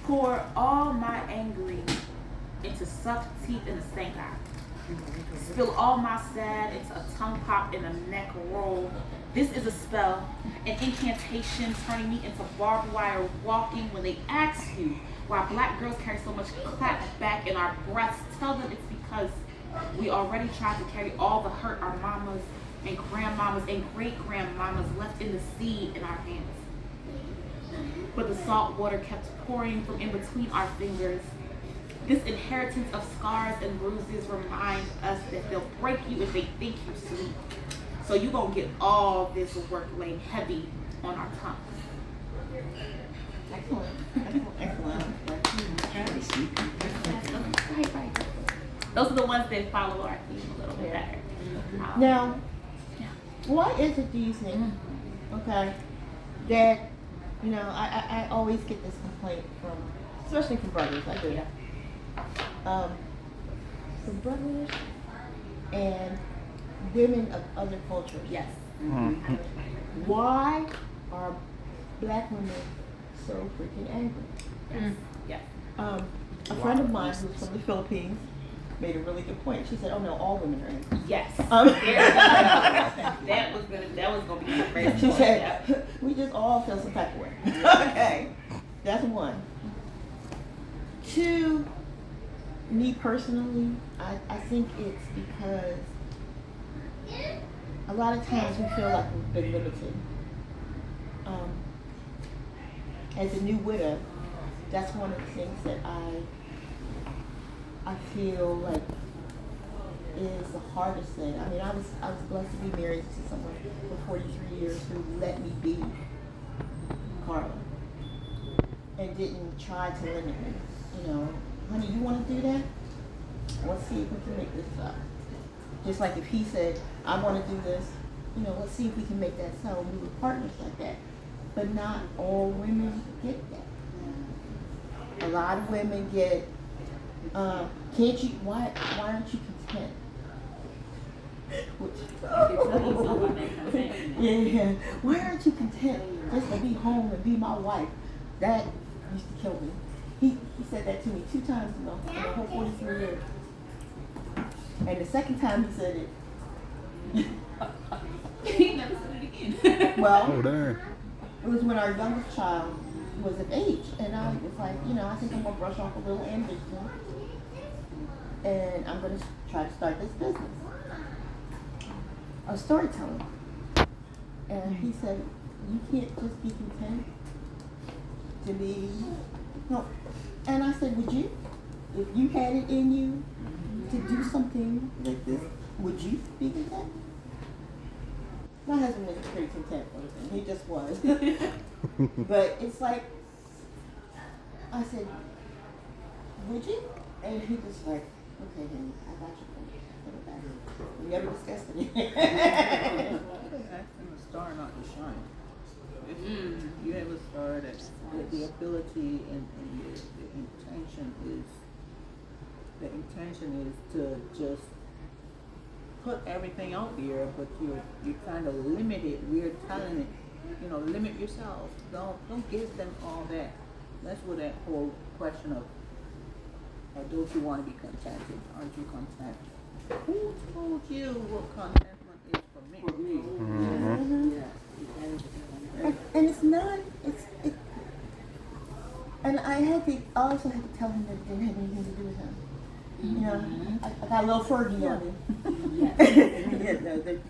Pour all my angry into sucked teeth in a stank eye. Spill all my sad into a tongue pop and a neck roll. This is a spell, an incantation turning me into barbed wire walking. When they ask you why black girls carry so much clap back in our breasts, tell them it's because we already tried to carry all the hurt our mamas and grandmamas and great grandmamas left in the seed in our hands. But the salt water kept pouring from in between our fingers. This inheritance of scars and bruises remind us that they'll break you if they think you're sweet. So you're going to get all this work laid heavy on our tongues. Excellent. Right. Those are the ones that follow our theme a little bit better. Now, why is it, do you think, okay, that, you know, I always get this complaint from, especially from brothers, I do. From brothers and women of other cultures. Yes. Mm-hmm. Why are black women so freaking angry? Yes. Yes. A friend of mine who's from the Philippines made a really good point. She said, "Oh no, all women are angry." Yes. that was gonna be the great She point. said, "We just all feel some type of way." Okay, that's one. Two, me personally, I think it's because a lot of times we feel like we've been limited. As a new widow, that's one of the things that I feel like is the hardest thing. I mean, I was blessed to be married to someone for 43 years who let me be Carla and didn't try to limit me. You know, honey, you want to do that? Let's see if we can make this up. Just like if he said, I want to do this, you know, let's see if we can make that so. We were partners like that. But not all women get that. A lot of women get, can't you, why aren't you content? Yeah. Why aren't you content just to be home and be my wife? That used to kill me. He said that to me 2 times in the whole 43 years. And the second time he said it, He never said it again. well, Oh, damn. it was when our youngest child was of age, and I was like, you know, I think I'm gonna brush off a little ambition, and I'm gonna try to start this business of storytelling. And he said, you can't just be content to be, no. And I said, would you? If you had it in you to do something like this, would you be content? My husband was pretty content with it. He just was. But it's like, I said, would you? And he was like, okay, honey, I got you. We never discussed it. Asking the star not to shine. If you have a star that's the ability and the intention is to just put everything out there, but you're kind of limited. We're telling it, you know, limit yourself. Don't give them all that. That's where that whole question of don't you want to be contented? Aren't you content? Who told you what contentment is for me? Mm-hmm. And it's not, and I also had to tell him that it didn't have anything to do with him. You know, I got a little Fergie on him. Yeah, no, you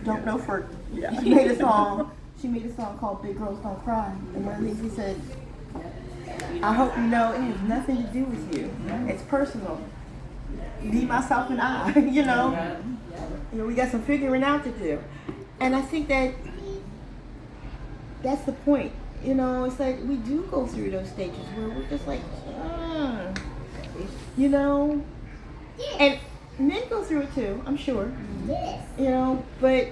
don't know Fergie. Yeah. She made a song called Big Girls Don't Cry. And one of the things he said, I hope you know it has nothing to do with you. It's personal. Me, myself, and I, you know. You know, we got some figuring out to do. And I think that's the point. You know, it's like we do go through those stages where we're just like, you know, and men go through it too, I'm sure. You know, but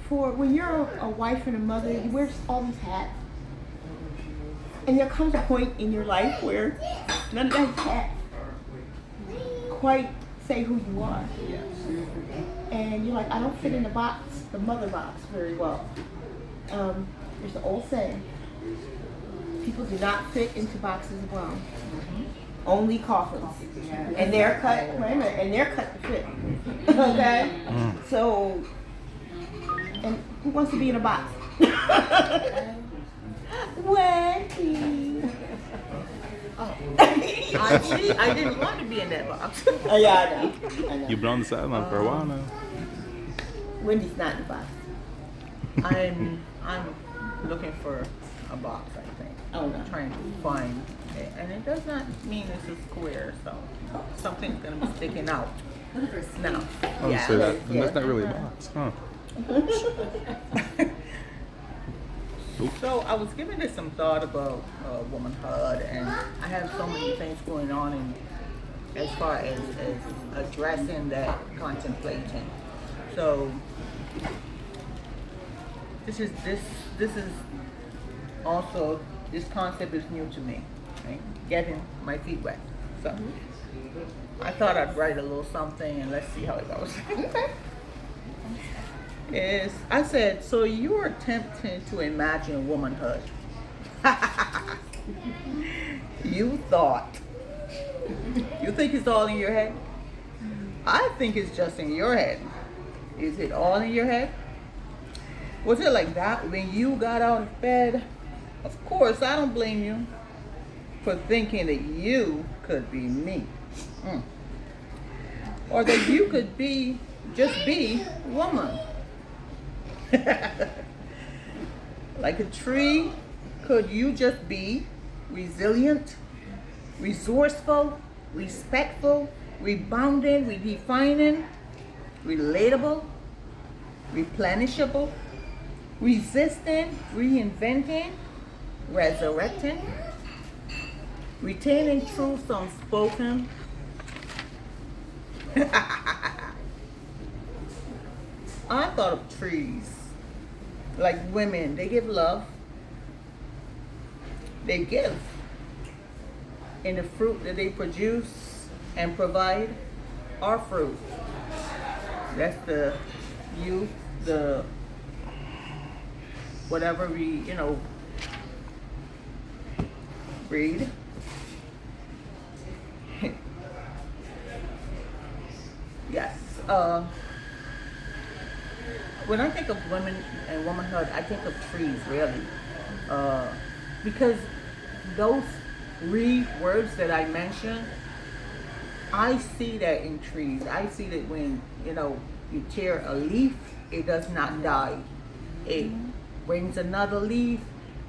for when you're a wife and a mother, you wear all these hats. And there comes a point in your life where none of those hats quite say who you are. And you're like, I don't fit in the box, the mother box, very well. There's the old saying, People do not fit into boxes well. Only coffins. And they're cut, wait a minute, and they're cut to fit. Okay? So, and who wants to be in a box? Wendy. I didn't want to be in that box. Oh, yeah, I know. You've been on the sideline for a while now. Wendy's not in the box. I'm looking for a box, I think. Oh, no. I'm trying to find it. And it does not mean it's a square, so something's going to be sticking out. No. Oh, Yeah. so that's not really a box, huh? So I was giving this some thought about womanhood, and I have so many things going on in, as far as addressing that contemplation. So this is also, this concept is new to me, right? Getting my feet wet. So I thought I'd write a little something and let's see how it goes. I said, so you're attempting to imagine womanhood. You think it's all in your head? I think it's just in your head. Is it all in your head? Was it like that when you got out of bed? Of course, I don't blame you for thinking that you could be me. Or that you could just be woman. Like a tree, could you just be resilient, resourceful, respectful, rebounding, redefining, relatable, replenishable, resisting, reinventing, resurrecting, retaining truths unspoken? I thought of trees like women. They give love. They give. And the fruit that they produce and provide are fruit. That's the youth, the whatever we, breed. Yes. When I think of women and womanhood, I think of trees, really. Because those 3 words that I mentioned, I see that in trees. I see that when, you tear a leaf, it does not die. It brings another leaf.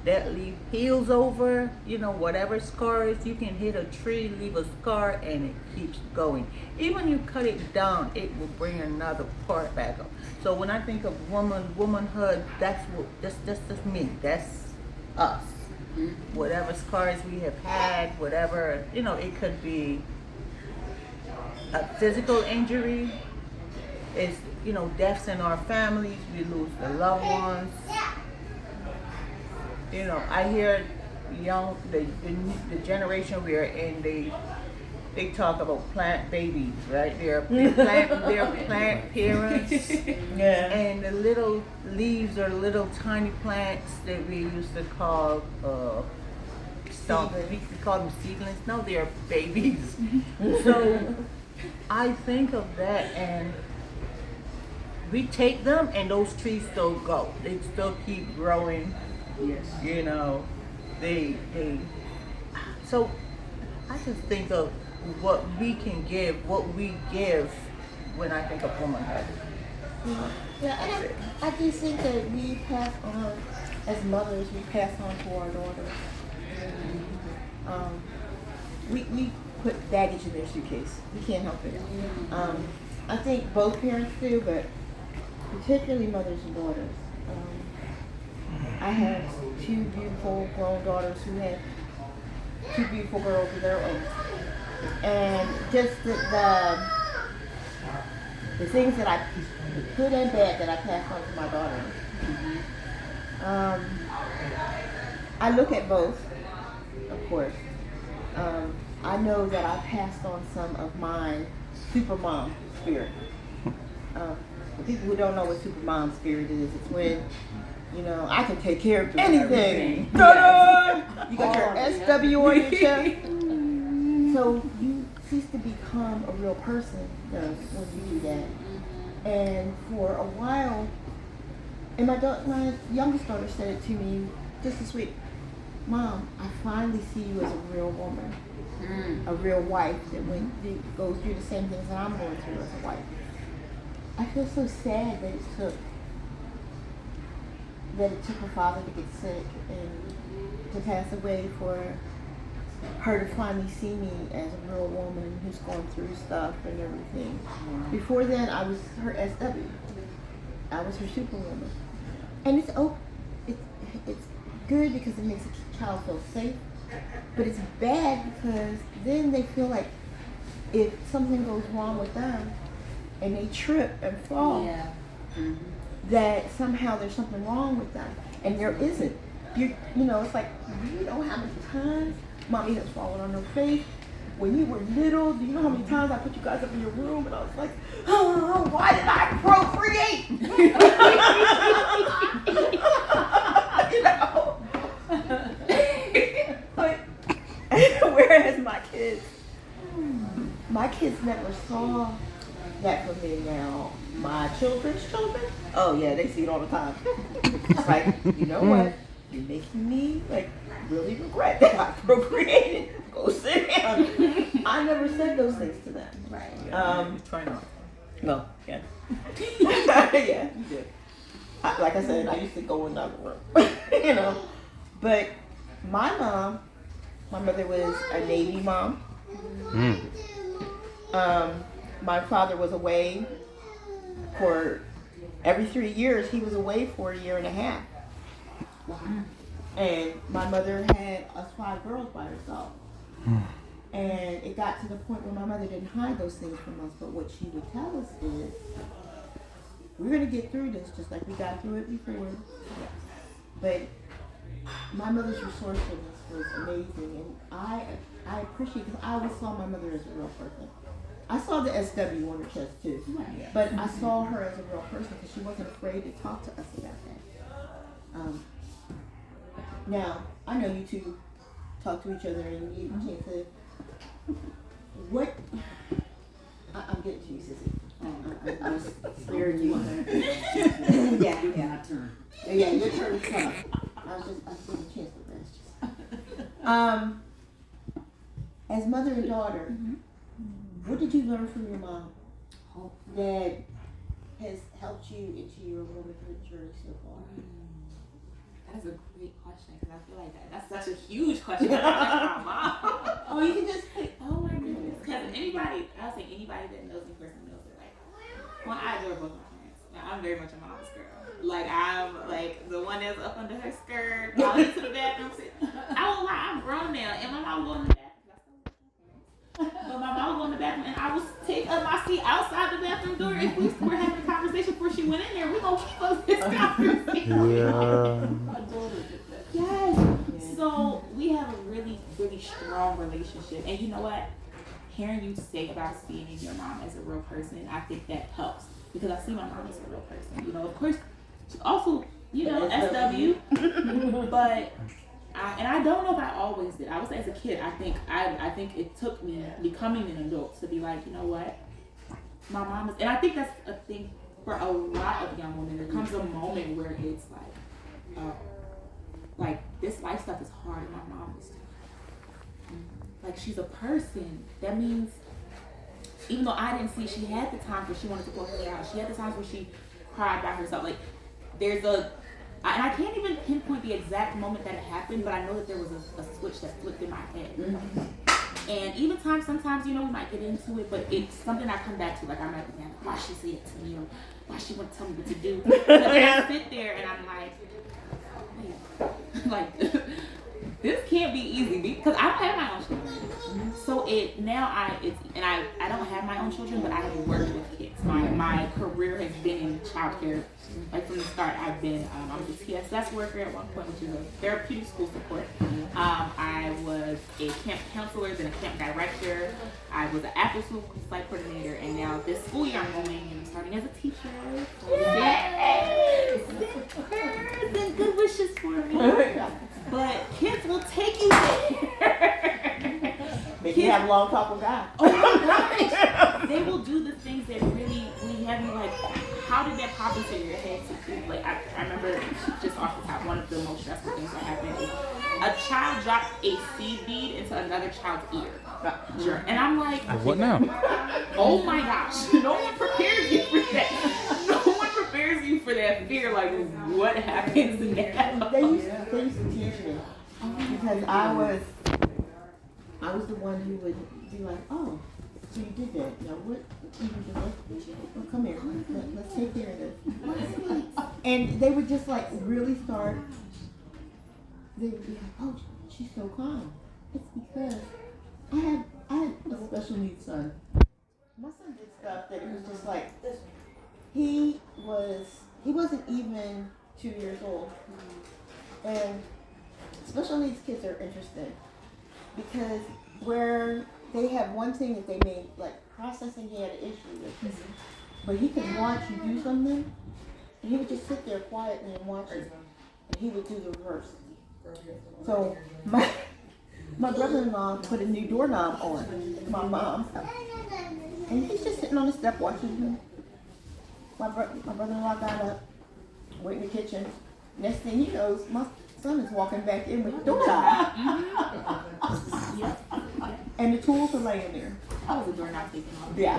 That leaf heals over, whatever scars. You can hit a tree, leave a scar, and it keeps going. Even you cut it down, it will bring another part back up. So when I think of womanhood, that's me. That's us. Whatever scars we have had, whatever, it could be a physical injury. It's, deaths in our families. We lose the loved ones. I hear the generation we're in, they talk about plant babies, right? They're plant parents. Yeah. And the little leaves are little tiny plants that we used to call we call them seedlings. No, they're babies. So I think of that, and we take them and those trees still go. They still keep growing. Yes. They so I just think of what we can give, what we give when I think of womanhood. Yeah, and I just think that we pass on, as mothers, we pass on to our daughters. We put baggage in their suitcase. We can't help it. I think both parents do, but particularly mothers and daughters. I have 2 beautiful grown daughters who have 2 beautiful girls of their own. And just the things that the good and bad that I pass on to my daughter. I look at both, of course. I know that I passed on some of my supermom spirit. For people who don't know what supermom spirit is, it's when You know, I can take care of anything. Everything. Ta-da! You got your Oh, yeah. SW on your chest. So you cease to become a real person when you do that. And for a while, and my youngest daughter said it to me just this week. Mom, I finally see you as a real woman, a real wife that goes through the same things that I'm going through as a wife. I feel so sad that it took her father to get sick and to pass away for her to finally see me as a real woman who's going through stuff and everything. Before then, I was her SW. I was her superwoman. And it's good because it makes a child feel safe, but it's bad because then they feel like if something goes wrong with them and they trip and fall, that somehow there's something wrong with them, and there isn't. You know, it's like, you know how many times Mommy has fallen on her face when you were little. Do you know how many times I put you guys up in your room and I was like, oh, why did I procreate? You know. But whereas my kids never saw that from me. Now my children's children, oh yeah, they see it all the time. It's like, you know what? You're making me like really regret that I procreated. Go sit down. I never said those things to them. Right. Try not. No. Yeah. Yeah. You did. Like I said, I used to go in the other room. You know. But my mother was a Navy mom. My father was away for every 3 years. He was away for a year and a half. And my mother had us 5 girls by herself. And it got to the point where my mother didn't hide those things from us, but what she would tell us is, we're going to get through this just like we got through it before. But my mother's resourcefulness was amazing, and I appreciate it because I always saw my mother as a real person. I saw the SW on her chest too, but I saw her as a real person because she wasn't afraid to talk to us about that. Now, I know you two talk to each other and you can't say, what, I'm getting to you, Sissy. I'm scared you. Yeah, my turn. Yeah, your turn is coming. I was getting a chance to rest. As mother and daughter, what did you learn from your mom that has helped you into your womanhood journey so far? That is a great question because I feel like that's such a huge question. Like my mom. Oh, you can just pick. Oh my goodness. Because I'll say anybody that knows me personally knows that, like, well, I adore both my parents. Now, I'm very much a mom's girl. Like, I'm like the one that's up under her skirt, falling into the bathroom. I won't lie, I'm grown now, and my mom will go in the bathroom. But my mom will go in the bathroom, and I will take up my seat outside the bathroom door. If we were having a conversation before she went in there, we're gonna keep up this conversation. Yeah. Yes. So we have a really, really strong relationship. And you know what? Hearing you say about seeing your mom as a real person, I think that helps. Because I see my mom as a real person. You know, of course, she's also, you know, SW. But, I don't know if I always did. I would say as a kid, I think it took me becoming an adult to be like, you know what? My mom is, and I think that's a thing for a lot of young women. There comes a moment where it's like this life stuff is hard and my mom is too. Like, she's a person. That means, even though I didn't see, she had the times where she wanted to pull her hair out. She had the times where she cried by herself. Like, there's and I can't even pinpoint the exact moment that it happened, but I know that there was a switch that flipped in my head. And even sometimes, you know, we might get into it, but it's something I come back to. Like, I might be like, why she say it to me, or why she want to tell me what to do. But then I sit there and I'm like, wait, like, this can't be easy because I don't have my own children. So I don't have my own children, but I have worked with kids. My career has been in childcare like from the start, I've been, I was a TSS worker at one point, which is a therapeutic school support. I was a camp counselor, then a camp director. I was an after school site coordinator, and now this school year I'm going and I'm starting as a teacher. Yes! And good wishes for me. But kids will take you there. Make you have a long talk with God. Oh my gosh. They will do the things that really have you like, how did that pop into your head to do? Like, I remember just off the top, one of the most stressful things that happened is a child dropped a seed bead into another child's ear. Sure. And I'm like, What now? oh my gosh, no one prepares you for that. No one prepares you for that fear. Like, what happens now? They used to teach me because I was the one who would be like, oh, so you did that. Now what? Well, come here. Let's take care of this. And they would just like really start. They would be like, oh, she's so calm. It's because I had a special needs son. My son did stuff that it was just like he wasn't even 2 years old. And special needs kids are interesting because where they have one thing that they may like processing, he had an issue with this, but he could watch you do something, and he would just sit there quietly and watch it, and he would do the reverse. So my brother-in-law put a new doorknob on my mom's house, and he's just sitting on the step watching him. My brother-in-law got up, went in the kitchen. Next thing he knows, my son is walking back in with the doorknob. And the tools are laying there. I was a doorknob taking off. Yeah.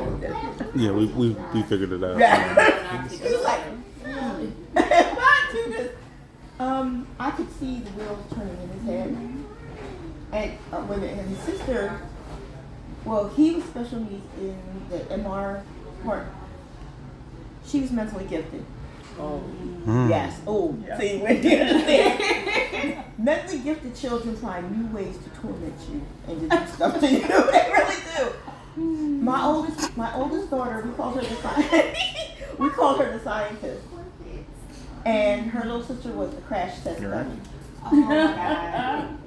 Yeah, we figured it out. Yeah. He was like, why do this? I could see the wheels turning in his head. And and his sister, well, he was special needs in the MR part. She was mentally gifted. Oh. Yes. Oh, yeah. See, when you understand. Mentally gifted children find new ways to torment you and to do stuff to you. They really do. My oldest daughter, we called her the scientist. And her little sister was the crash test dummy. Oh my God.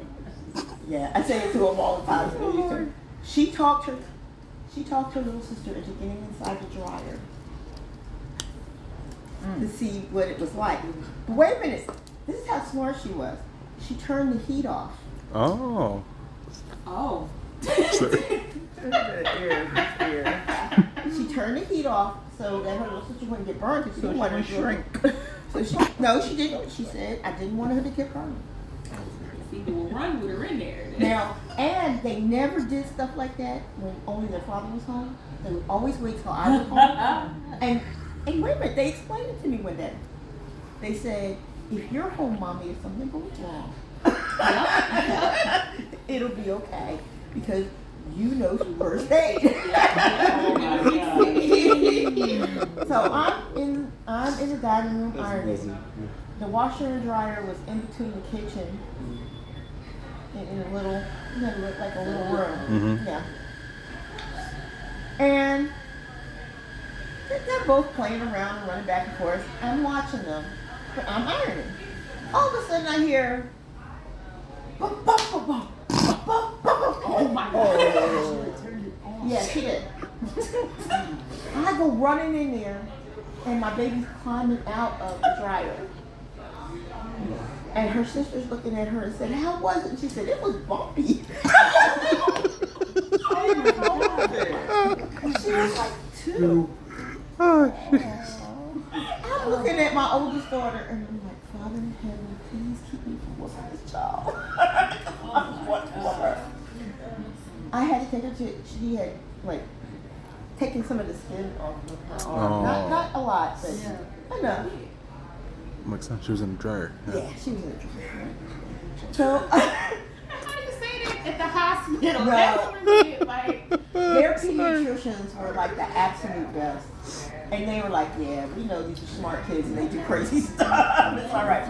Yeah, I say it to them all the time. She talked her little sister into getting inside the dryer to see what it was like. But wait a minute, this is how smart she was. She turned the heat off. Oh. Oh. She turned the heat off so that her little sister wouldn't get burned because she didn't want her to shrink. So she didn't. She said, I didn't want her to get burned. See, they will run with her in there. Now, and they never did stuff like that when only their father was home. They would always wait till I was home. And wait a minute, they explained it to me one day. They said, if you're home, Mommy, if something goes wrong, it'll be okay because you know first aid. So I'm in the dining room ironing. The washer and dryer was in between the kitchen in a little, like a little room. Mm-hmm. Yeah. And they're both playing around and running back and forth. I'm watching them, but I'm ironing. All of a sudden I hear, bum, bum, bum, bum, bum, bum, bum. Oh my God. Yeah, she did. I go running in there, and my baby's climbing out of the dryer. And her sister's looking at her and said, how was it? And she said, it was bumpy. She was like 2. I'm looking at my oldest daughter and I'm like, Father in heaven, please keep me from whooping this child. I had to take her to, she had like taken some of the skin off of her arm. Not a lot, but enough. Makes sense. She was in the dryer. Yeah, she was in the dryer. So, How do you say that at the hospital? No. That's what it, like, their pediatricians were like the absolute best. And they were like, yeah, we know these are smart kids and they do crazy stuff. It's all right.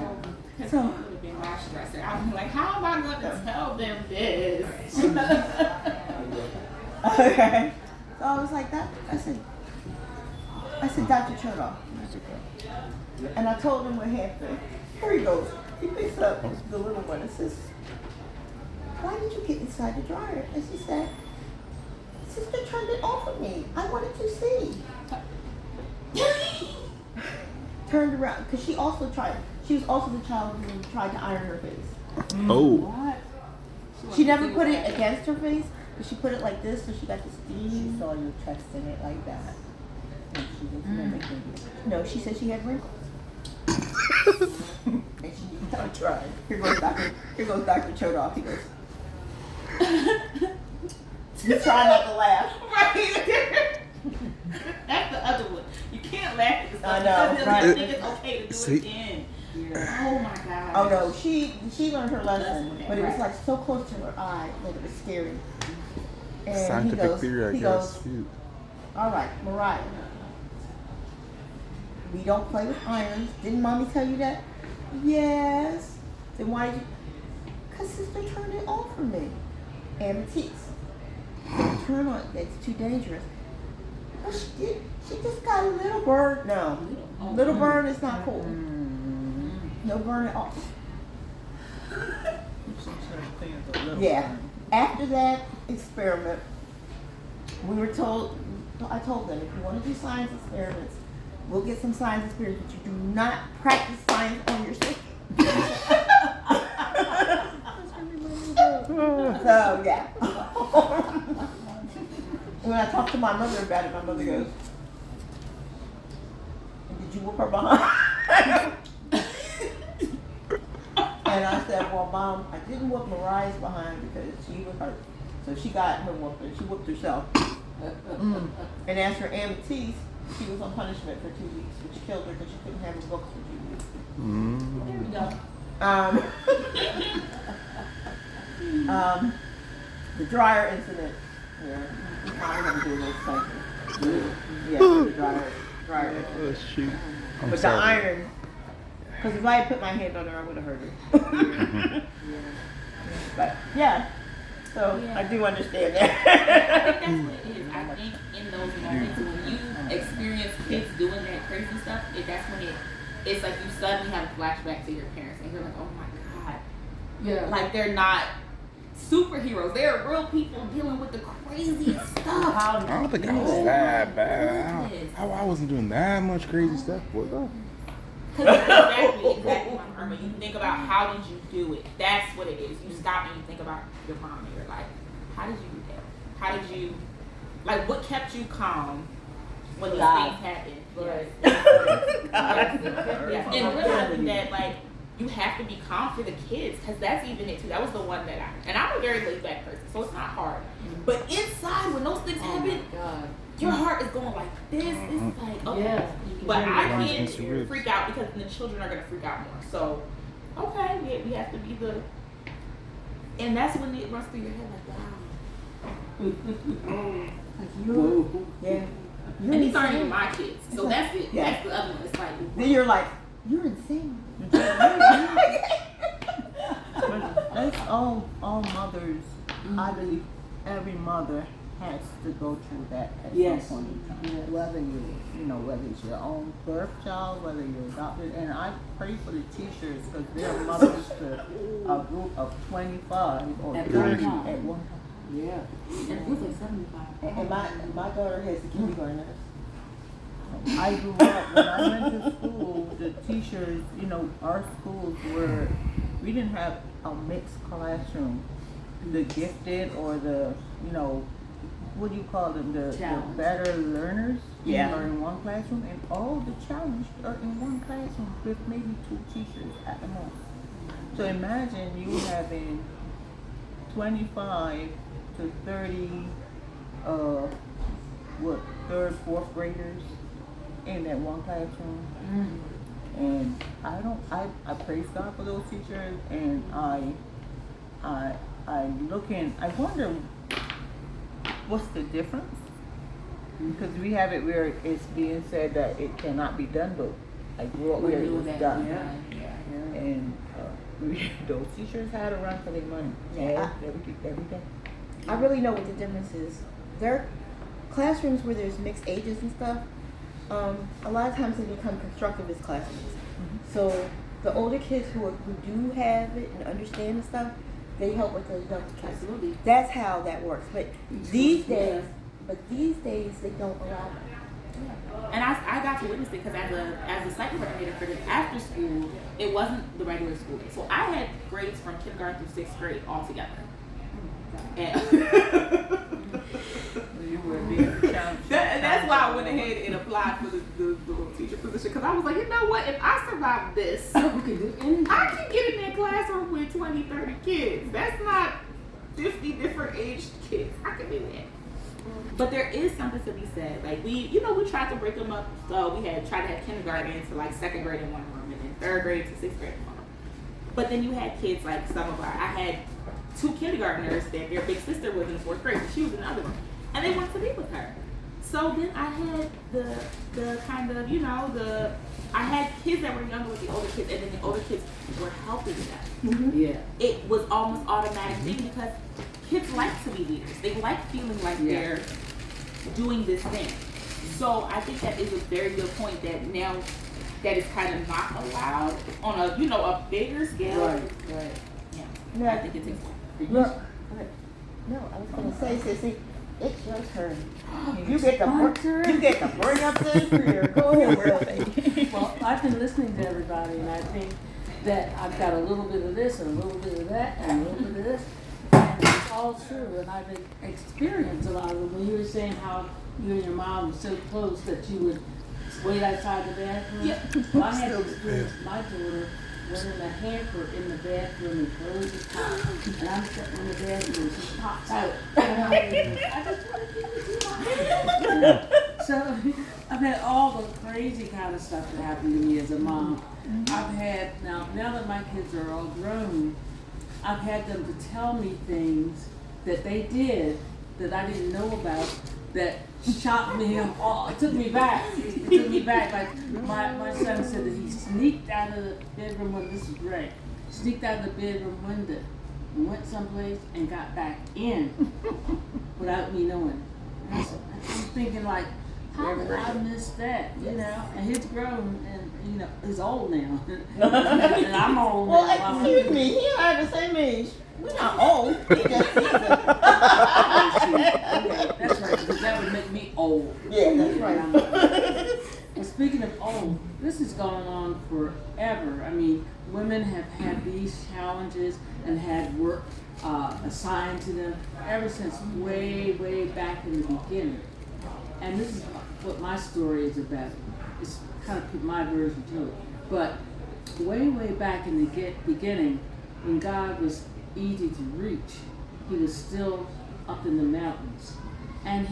So, would have been my stressor. I was like, how am I going to tell them this? Okay. So I was like that. I said, I said, Dr. Chernoff. And I told him what happened. Here he goes. He picks up the little one and says, why did you get inside the dryer? And she said, sister turned it off of me. I wanted to see. Turned around, because she was also the child who tried to iron her face. Oh. What? She never put it against her face, but she put it like this, so she got the She steam. saw you testing it like that. And she was mimicking you. No, she said she had wrinkles. And she tried. Here goes Dr. Chodoff. He goes, you try not to laugh. Right. That's the other one. You can't laugh at this stuff. I know, Because right. they'll think it's okay to do See- it again. Oh my God. Oh no, she learned her lesson, Lesson, but it was right. like so close to her eye that it was scary. And Scientific theory, I he guess. goes, all right, Mariah, we don't play with irons. Didn't mommy tell you that? Yes. Then why did you? Because sister turned it off for me. Amethyst. Don't turn on. That's too dangerous. Well, she did. She just got a little burn. No. Little burn is not cool. No burn at all. Some such thing as a little Yeah. burn. After that experiment, we were told, I told them, if you want to do science experiments, we'll get some science experiments, but you do not practice science on your sister. So, yeah. When I talked to my mother about it, my mother goes, did you whoop her behind? And I said, well, Mom, I didn't whoop Mariah's behind because she was hurt. So she got her whooping. She whooped herself. And as for Amethyst, she was on punishment for 2 weeks, which killed her because she couldn't have her books for 2 weeks. There we go. The dryer incident. Yeah, we probably have to do a little something. Yeah, the dryer incident. Oh, shoot. I'm But sorry. the iron, because if I had put my hand on her, I would have hurt her. But yeah, so Yeah. I do understand I that. think that's what it is. I think in those moments when you experience kids doing that crazy stuff, that's when it's like you suddenly have a flashback to your parents and you're like, oh my God. Yeah. Like they're not superheroes. They're real people dealing with the craziest stuff. I don't think I was that bad. Yes. I wasn't doing that much crazy stuff. What the? Because exactly my heart. When you think about how did you do it, that's what it is. You stop and you think about your mom and you're like, how did you do that? How did you, like, what kept you calm when these God. things happen? Right. Yes. And realizing that, like, you have to be calm for the kids, because that's even it too. That was the one that and I'm a very laid back person, so it's not hard. But inside, when those things Oh happen, my God. your heart is going like this. It's like, okay. Yeah. You can But hear I it. Runs can't against your ribs. freak out because the children are going to freak out more. So, okay, we have to be the. And that's when it runs through your head like, wow. Yeah. And these aren't even my kids. So It's that's like- it. yeah. That's the other one. It's like, Then you're like, you're insane. That's all mothers, I believe every mother has to go through that at Yes. some point in time. Whether whether it's your own birth child, whether you're adopted. And I pray for the teachers because they're mothers to a group of 25 or At 30 one time. at one time. Yeah. and it was like 75. And my daughter has the kindergartners. I grew up, when I went to school, the teachers, our schools we didn't have a mixed classroom. The gifted or the, what do you call them, the Challenged. better learners Yeah. are in one classroom, and all the challenged are in one classroom with maybe 2 teachers at the most. So imagine you having 25 to 30, third, fourth graders in that one classroom. And I praise God for those teachers, and I wonder what's the difference? Because we have it where it's being said that it cannot be done, but I grew up where it was done. Yeah. And those teachers had to run for their money. Yeah. Every day. I really know what the difference is. There are classrooms where there's mixed ages and stuff. a lot of times they become constructivist classmates. So the older kids who do have it and understand the stuff, they help with the younger kids. Absolutely. That's how that works. But these days they don't allow that. And I got to witness it because as a site coordinator for this after school, it wasn't the regular school day. So I had grades from kindergarten through 6th grade all together. And You were being challenged. that's why I went ahead and applied for the little teacher position, because I was like, you know what, if I survive this, You can do anything. I can get in that classroom with 20, 30 kids. That's not 50 different aged kids. I can do that. But there is something to be said. Like we tried to break them up. So we had tried to have kindergarten to like 2nd grade in one room, and then 3rd grade to 6th grade in one room. But then you had kids like I had 2 kindergartners that their big sister was in 4th grade, and she was in another room, and they wanted to be with her. So then I had the kind of I had kids that were younger with the older kids, and then the older kids were helping them. Yeah. It was almost automatic thing because kids like to be leaders. They like feeling like they're doing this thing. So I think that is a very good point that now that is kind of not allowed on a bigger scale. Right. Yeah. No. I think it takes time. Look, no, I was gonna say, Sissy, it's your turn. You get to bring up the career. Go ahead, Murphy. Well, I've been listening to everybody, and I think that I've got a little bit of this and a little bit of that and a little bit of this, and it's all true. And I've experienced a lot of it. When you were saying how you and your mom were so close that you would wait outside the bathroom. Yeah. Well, I had to experience my daughter went in a hamper in the bathroom and closed the top. And I'm sitting in the bathroom and she pops out. And I just want to give it to my hand. So I've had all the crazy kind of stuff that happened to me as a mom. I've had, now that my kids are all grown, I've had them to tell me things that they did that I didn't know about that shocked me all. It took me back. It took me back. Like my son said that he sneaked out of the bedroom window. This is great. Sneaked out of the bedroom window and went someplace and got back in without me knowing. And I'm thinking like, how did I miss that? You know, and he's grown and he's old now, and I'm old now. Well, excuse me, he and I are the same age. We're not old. He just sees it. That's right, because that would make me old. Yeah, that's right. And speaking of old, this has gone on forever. I mean, women have had these challenges and had work assigned to them ever since way, way back in the beginning. And this is what my story is about. It's kind of my version to it. But way, way back in the beginning, when God was easy to reach, he was still up in the mountains. And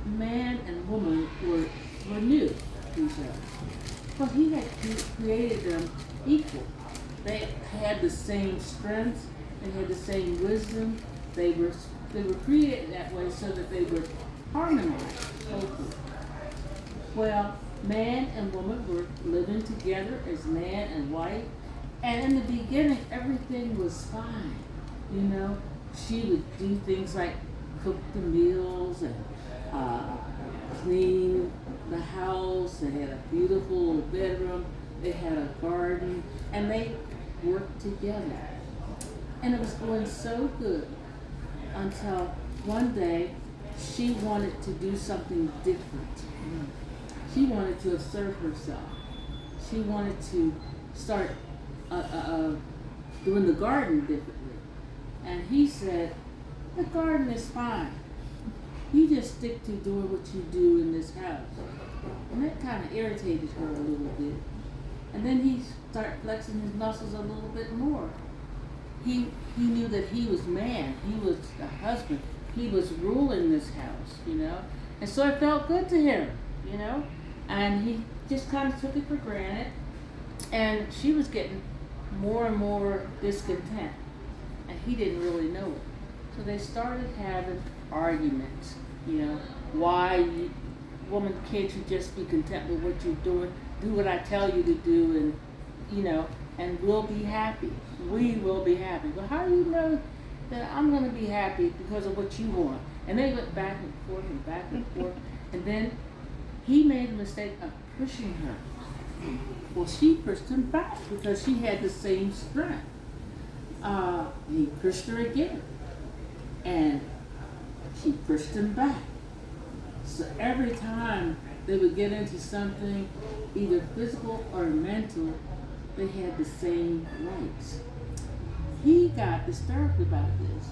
man and woman were new to each other. But he had created them equal. They had the same strength, they had the same wisdom, they were created that way so that they would harmonize. Well, man and woman were living together as man and wife, and in the beginning everything was fine. She would do things like cook the meals and clean the house. They had a beautiful bedroom. They had a garden, and they worked together. And it was going so good until one day she wanted to do something different. She wanted to assert herself. She wanted to start doing the garden differently. And he said, the garden is fine. You just stick to doing what you do in this house. And that kind of irritated her a little bit. And then he started flexing his muscles a little bit more. He knew that he was man. He was the husband. He was ruling this house, And so it felt good to him, And he just kind of took it for granted. And she was getting more and more discontent. And he didn't really know it. So they started having arguments, woman, can't you just be content with what you're doing? Do what I tell you to do and we'll be happy. We will be happy. But how do you know that I'm going to be happy because of what you want? And they went back and forth and back and forth. And then he made a mistake of pushing her. Well, she pushed him back because she had the same strength. He pushed her again, and she pushed him back. So every time they would get into something, either physical or mental, they had the same rights. He got disturbed about this.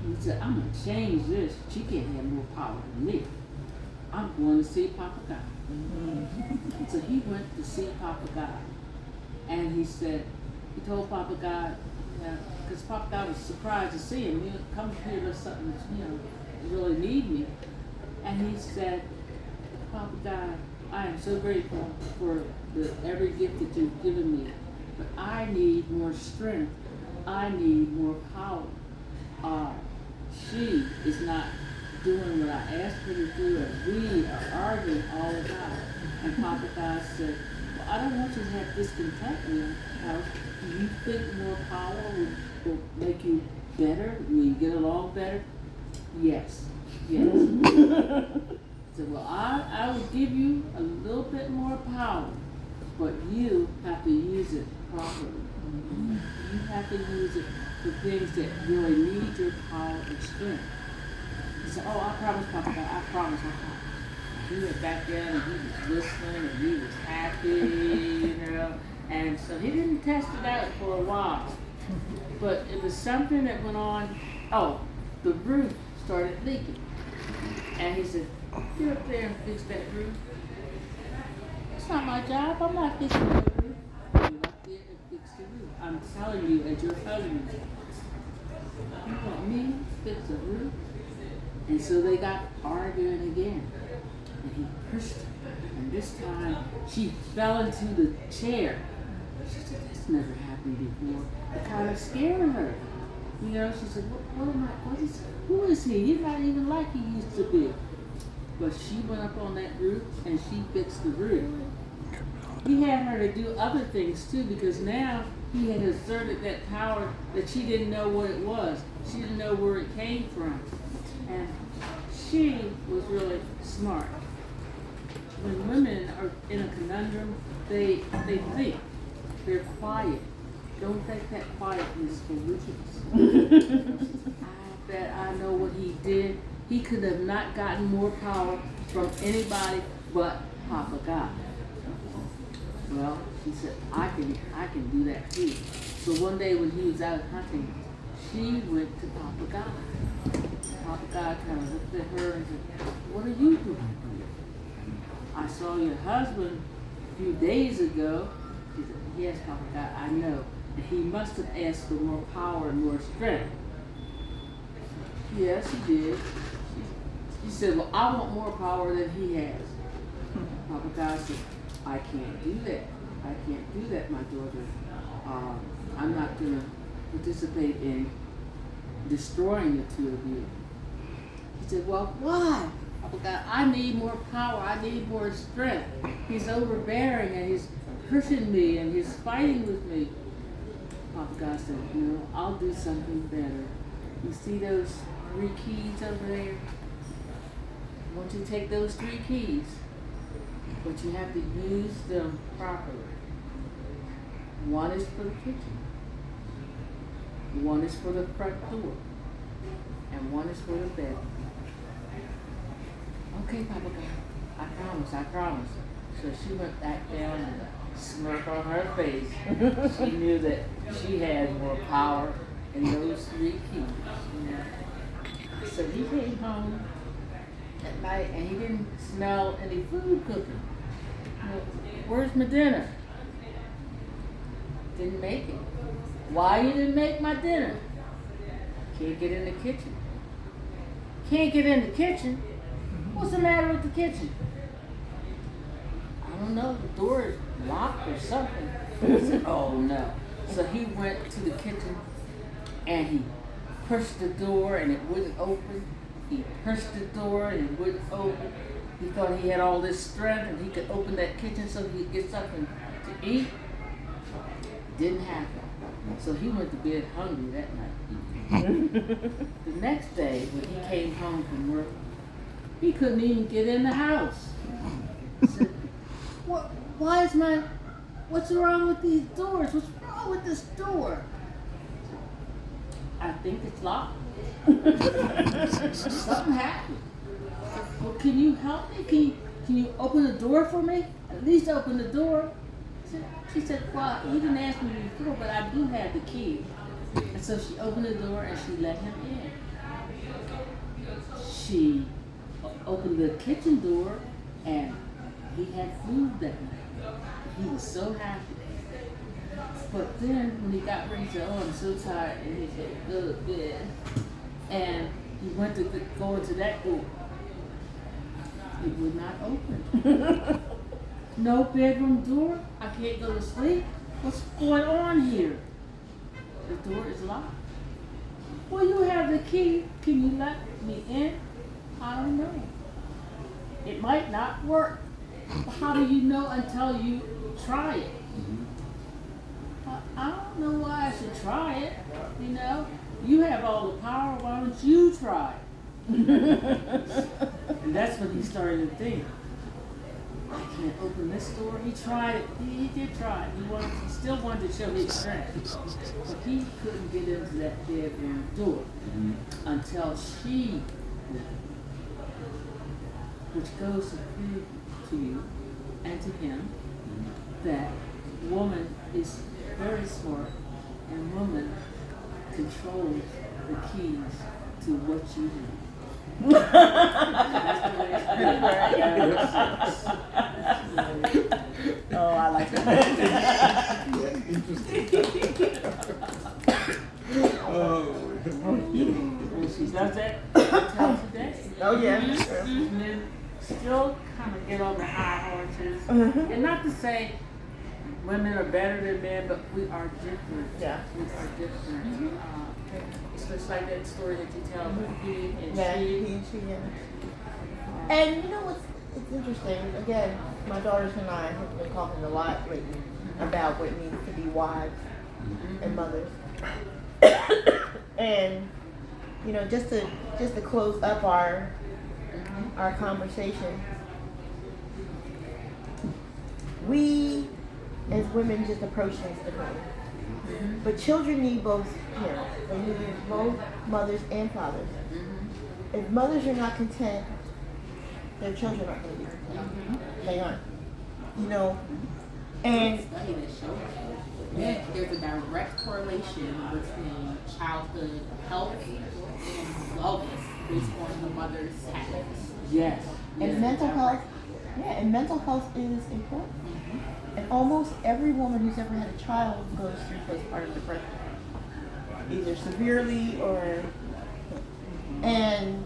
He said, I'm going to change this. She can't have more power than me. I'm going to see Papa God. So he went to see Papa God. And he said, he told Papa God, because Papa God was surprised to see him. You come here to something that, you really need me. And he said, Papa God, I am so grateful for every gift that you've given me, but I need more strength. I need more power. She is not doing what I asked her to do, and we are arguing all the time. And Papa God said, well, I don't want you to have discontent in your house. Do you think more power will make you better? Will you get along better? Yes. So, well, I will give you a little bit more power, but you have to use it properly. You have to use it for things that really need your power and strength. He said, oh, I promise, Papa God, I promise. He went back there and he was listening and he was happy, and so he didn't test it out for a while. But it was something that went on. Oh, the roof started leaking. And he said, get up there and fix that roof. It's not my job. I'm not fixing the roof. Get up there and fix the roof. I'm telling you, as your husband, you want me to fix the roof? And so they got arguing again. And he pushed her. And this time, she fell into the chair. She said, that's never happened before. It kind of scared her. She said, who is he? He's not even like he used to be. But she went up on that roof and she fixed the roof. He had her to do other things too, because now he had exerted that power that she didn't know what it was. She didn't know where it came from. And she was really smart. When women are in a conundrum, they think. They're quiet. Don't take that quietness for weakness. I bet I know what he did. He could have not gotten more power from anybody but Papa God. Well, she said, I can do that too. So one day when he was out hunting, she went to Papa God. Papa God kind of looked at her and said, what are you doing here? I saw your husband a few days ago. She said, yes, Papa God, I know. And he must have asked for more power and more strength. Yes, he did. She said, well, I want more power than he has. Papa God said, I can't do that. I can't do that, my daughter. I'm not going to participate in destroying the two of you. He said, well, why? Papa God, I need more power. I need more strength. He's overbearing and he's pushing me and he's fighting with me. Papa God said, no, I'll do something better. You see those 3 keys over there? I want you to take those 3 keys, but you have to use them properly. One is for the kitchen, one is for the front door, and one is for the bedroom. Okay, Papa God, I promise. So she went back down and a smirk on her face. She knew that she had more power in those 3 keys. So he came home at night and he didn't smell any food cooking. Where's my dinner? Didn't make it. Why you didn't make my dinner? Can't get in the kitchen. Can't get in the kitchen? What's the matter with the kitchen? I don't know, the door is locked or something. He said, oh no. So he went to the kitchen and he pushed the door and it wouldn't open. He pushed the door and it wouldn't open. He thought he had all this strength and he could open that kitchen so he could get something to eat. Didn't happen. So he went to bed hungry that night. The next day when he came home from work, he couldn't even get in the house. He said, what's wrong with these doors? What's wrong with this door? I think it's locked. Something happened. Well, can you help me? Can you open the door for me? At least open the door. She said, well, you didn't ask me before, but I do have the key. And so she opened the door and she let him in. She opened the kitchen door and he had food that night. He was so happy. But then when he got ready to, oh, I'm so tired, and he said, go to bed. And he went to go into that door. It would not open. No bedroom door? I can't go to sleep? What's going on here? The door is locked. Well, you have the key. Can you let me in? I don't know. It might not work. But how do you know until you try it? I don't know why I should try it. You know, you have all the power. Why don't you try it? And that's when he started to think, I can't open this door. He tried it. He did try it. He still wanted to show his strength. But he couldn't get into that bedroom door until she did. Which goes to prove to you and to him that woman is very smart and woman controls the keys to what you do. That's the way it's Oh, I like that. And she does that until today. Oh, yeah. And then still kind of get on the high horses. And not to say women are better than men, but we are different. Yeah. We are different. It's just like that story that you tell about he and Yeah, she. he and she, yeah. And you know what's it's interesting? Again, my daughters and I have been talking a lot lately about what it means to be wives and mothers. And you know, just to close up our conversation, we as women just approach things differently. But children need both parents. They need both mothers and fathers. If mothers are not content, their children aren't going to be content. They aren't. You know, and Study that shows that there's a direct correlation between childhood health and wellness based on the mother's happiness. Yes. and mental health, and mental health is important. And almost every woman who's ever had a child goes through postpartum depression, either severely or. And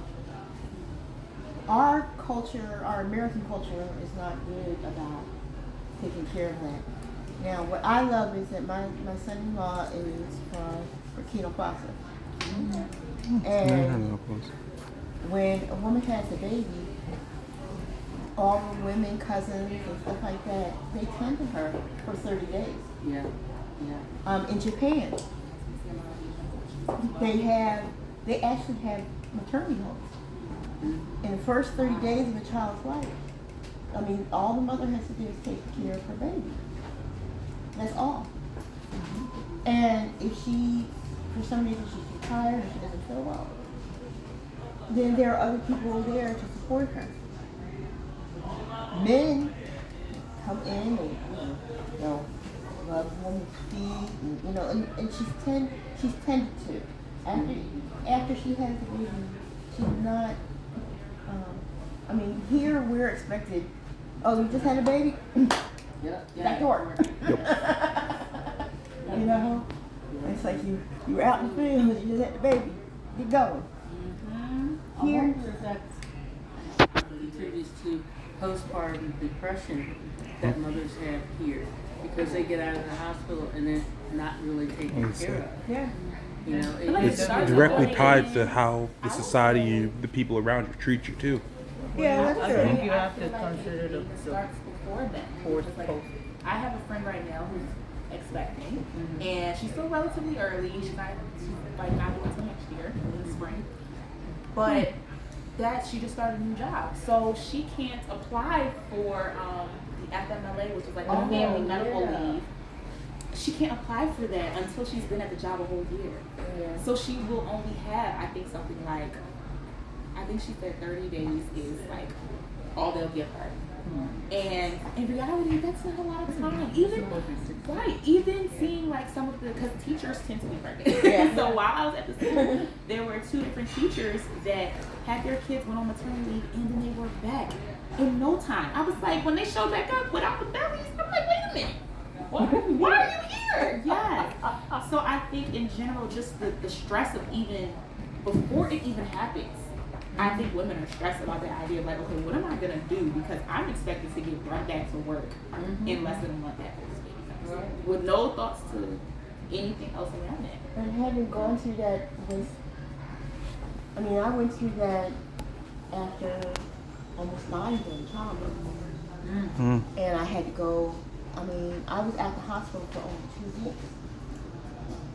our culture, our American culture, is not good about taking care of that. Now, what I love is that my son-in-law is from Burkina Faso. And when a woman has a baby, all the women, cousins, and stuff like that, they tend to her for 30 days. Yeah. In Japan, they actually have maternity homes. In the first 30 days of a child's life, I mean, all the mother has to do is take care of her baby. That's all. And if she, for some reason, she's too tired or she doesn't feel well, then there are other people there to support her. Men come in and rub woman's feet, and she's tended to. After she has the baby, she's not. Here we're expected. Oh, you just had a baby? Back to work. It's like you were out in the field, you just had the baby. Get going. Here, I wonder if that contributes to postpartum depression that mothers have here, because they get out of the hospital and they're not really taken care of. yeah. It's directly tied to how the society, the people around you treat you too. Yeah, that's I true. think you have to feel like consider it the starts before then. fourth Like, post. I have a friend right now who's expecting, and she's still relatively early. She's not going to next year in the spring, but that she just started a new job, so she can't apply for the FMLA, which is like the family medical leave. She can't apply for that until she's been at the job a whole year. Yeah. So she will only have, I think, something like, I think she said 30 days is like all they'll give her. And in reality, that's not a lot of time. Even seeing like some of the, because teachers tend to be pregnant. Yeah. So while I was at the school, there were 2 different teachers that had their kids went on maternity leave and then they were back in no time. I was like, when they showed back up without the bellies, I'm like, wait a minute. Why are you here? Yes. So I think in general, just the stress of even, before it even happens, I think women are stressed about the idea of like, okay, what am I gonna do? Because I'm expected to get run back to work in less than a month after this baby comes. With no thoughts to anything else around that. And having gone through that was, I mean, I went through that after almost dying in childbirth. And I had to go, I mean, I was at the hospital for only 2 weeks.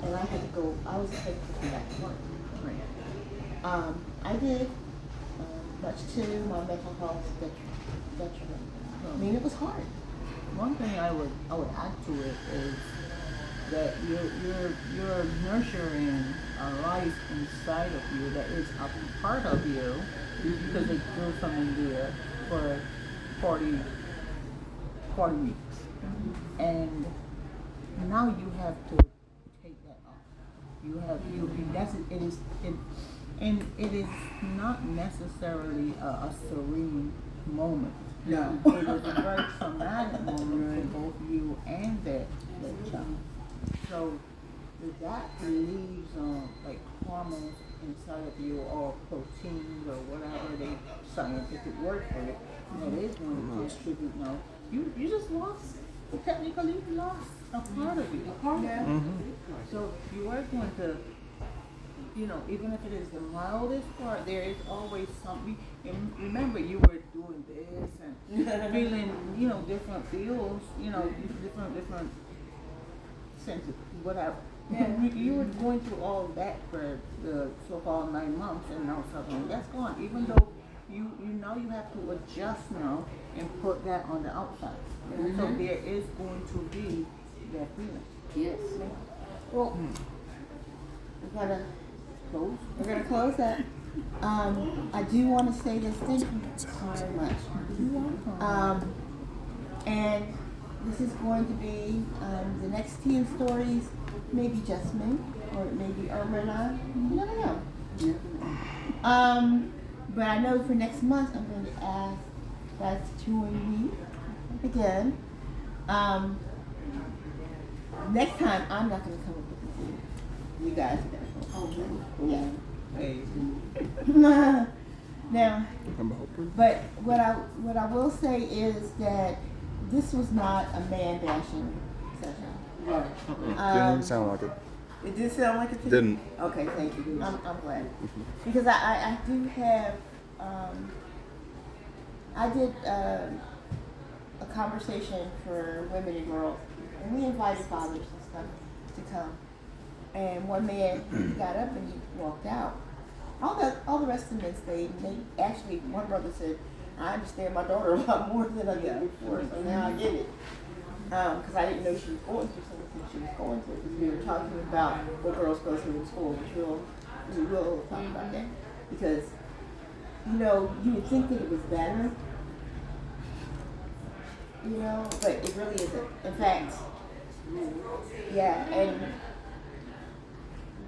And I had to go, I was expected to come back to work. I did, much to my mental health detriment. I mean, it was hard. One thing I would add to it is that you're nurturing a life inside of you that is a part of you because it grew from in there for 40 weeks. And now you have to take that off. And it is not necessarily a serene moment. No. It is a very traumatic moment for both you and that child. So that leaves like hormones inside of you, or proteins or whatever they scientific word for it, that is going to distribute now. You just lost, technically you lost a part of you. So you are going to, even if it is the mildest part, there is always something. And remember, you were doing this and feeling, different feels, different senses, whatever. And you were going through all that for the so-called 9 months, and now suddenly that's gone. Even though you know you have to adjust now and put that on the outside. So there is going to be that feeling. Yes. Well, we're gonna close that. I do want to say this. Thank you so much. And this is going to be the next tea and stories. Maybe just me, or maybe Irma and I. You never know. But I know for next month I'm going to ask guys to join me again. Next time I'm not going to come up with the tea. You guys are going to. Oh, yeah. Hey. Now, but what I will say is that this was not a man bashing session. Didn't sound like it. It did sound like it. Didn't. Okay, thank you. I'm glad because I do have I did a conversation for women and girls, and we invited fathers and stuff to come. And one man got up and he walked out. All the rest of the men stayed. And they actually, one brother said, "I understand my daughter a lot more than I did before, so now I get it." Because I didn't know she was going through something she was going through. Because we were talking about what girls go through in school, which we will talk about that. Because, you would think that it was better, but it really isn't. In fact, yeah, and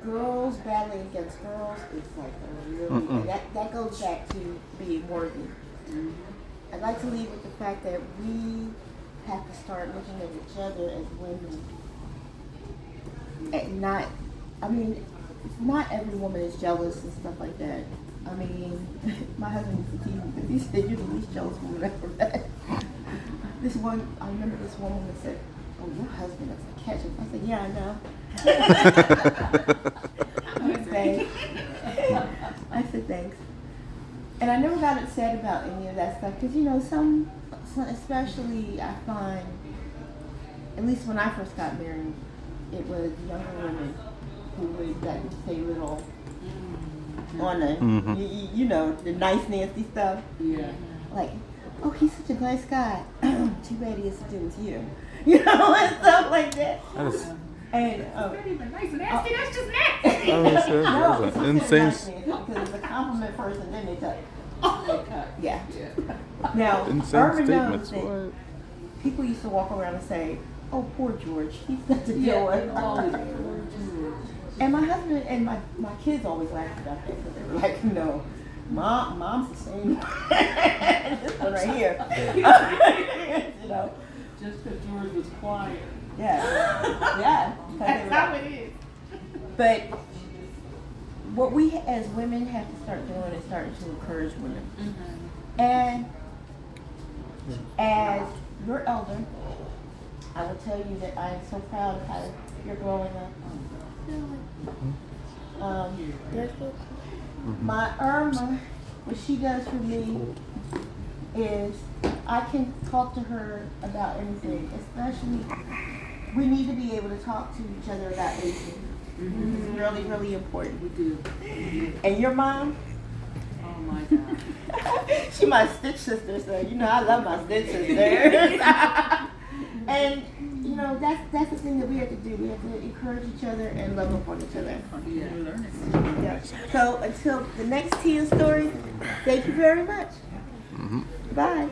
girls battling against girls is like a really, and that goes back to being worthy. I'd like to leave with the fact that we have to start looking at each other as women. And not every woman is jealous and stuff like that. I mean, my husband used to tease me because he said, "You're the least jealous woman I've ever met." I remember this woman that said, "Oh, your husband is a catch." I said, "Yeah, I know." Thanks. I said thanks. And I never got upset about any of that stuff because, some, especially I find, at least when I first got married, it was younger women who would say little on the, you know, the nice nasty stuff. Yeah. Like, oh, he's such a nice guy. Too bad he has to do with you. You know, and stuff like that. That is, And Not even nice and nasty. That's just nasty. that was, that no, was it's an just insane, nice nasty because it's a compliment first and then they cut. Yeah. Yeah. Now, insane Urban knows statements. that What? people used to walk around and say, "Oh, poor George, he's got to deal with." And my husband and my kids always laughed about that because they were like, "No, mom's the same." This one right here, you know. Just because George was quiet. Yeah, yeah. That's how it is. But what we as women have to start doing is starting to encourage women. And as your elder, I will tell you that I am so proud of how you're growing up. My Irma, what she does for me is I can talk to her about anything, especially we need to be able to talk to each other about anything. It's really, really important. We do. And your mom, Oh my God. she my stitch sister, so you know I love my stitch sisters. And you know that's the thing that we have to do. We have to encourage each other and love upon each other. Yeah. Yeah. So until the next Tia story, thank you very much. Bye.